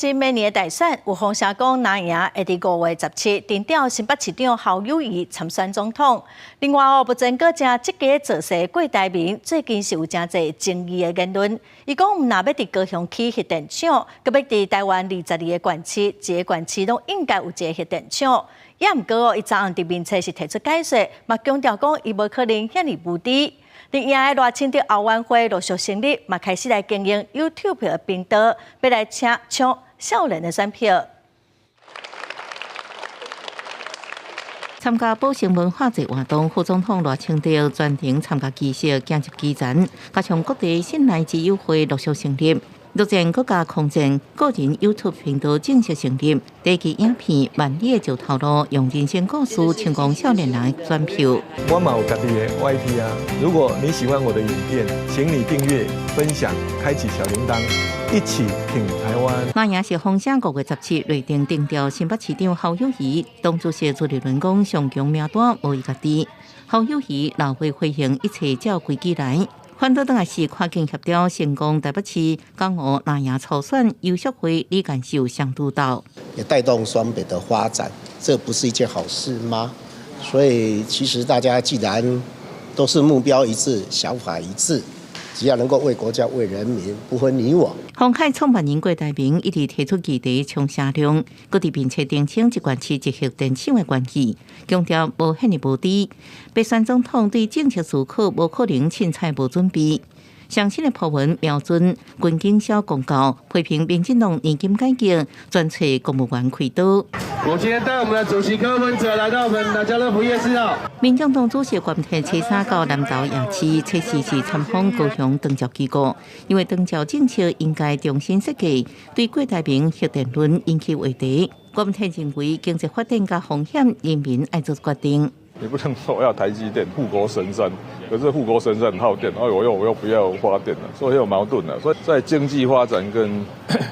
今明年的大选，有风声讲蓝营会伫5月17定调新北市长侯友宜参选总统。另外不曾阁正积极造势郭台铭，最近是有真侪争议的言论。伊讲毋若要伫高雄起核电厂，阁要伫台湾22个县市，一个县市拢应该有一个核电厂。也毋过伊昨暗伫面册是提出解说，嘛强调讲伊无可能遐尼无知。伫赢的热清的后援会陆续成立，嘛开始来经营 YouTube 的频道，要来抢少年的选票。参加保成文化节活动，副总统赖清德专程参加仪式，行入基层，加上各地新来之友会陆续成立。目前国家空前个人 YouTube 频道正式成立，第一期影片《万里就头路》用人生故事成功少年人选票。我嘛有家己的 YT 啊，如果你喜欢我的影片，请你订阅、分享、开启小铃铛，一起挺台湾。那也是风声5月17内定定调新北市长侯友宜，党主席朱立伦讲上强名单无伊家己，侯友宜老会回应一切照规矩来。反倒当然是跨境协调成功，台北市港澳蓝营初选优秀会李干秀相督导，也带动双北的发展，这不是一件好事吗？所以其实大家既然都是目标一致、想法一致，只要能够为国家、为人民，不分你我。鸿海创办人郭台铭一直提出议题冲声量，各地并且澄清一县市一核电厂的关系，强调无遐尼无知。被选总统对政策思考无可能凊彩无准备。上新的破文瞄准军警小公告，批评民进党年金改革专找公务员开刀。我今天带我们的主席柯文哲来到我们的家乐福夜市哦。民进党主席关天车三到南投夜市，车时是参访高雄长照机构，因为长照政策应该重新设计，对郭台铭核电论引起话题。关天认为经济发展加风险，人民爱做决定。你不能说要台积电护国神山，可是护国神山很耗电，我又不要发电了，所以有矛盾了。所以在经济发展跟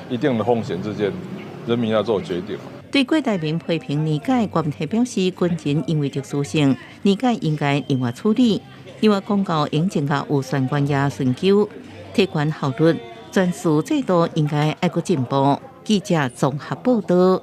一定的风险之间，人民要做决定。对郭台铭批评理解，关天表示军人因为特殊性，理解应该另外处理。另外公告应增加有相关也寻求提高效率，专属制度应该爱个进步。记者综合报道。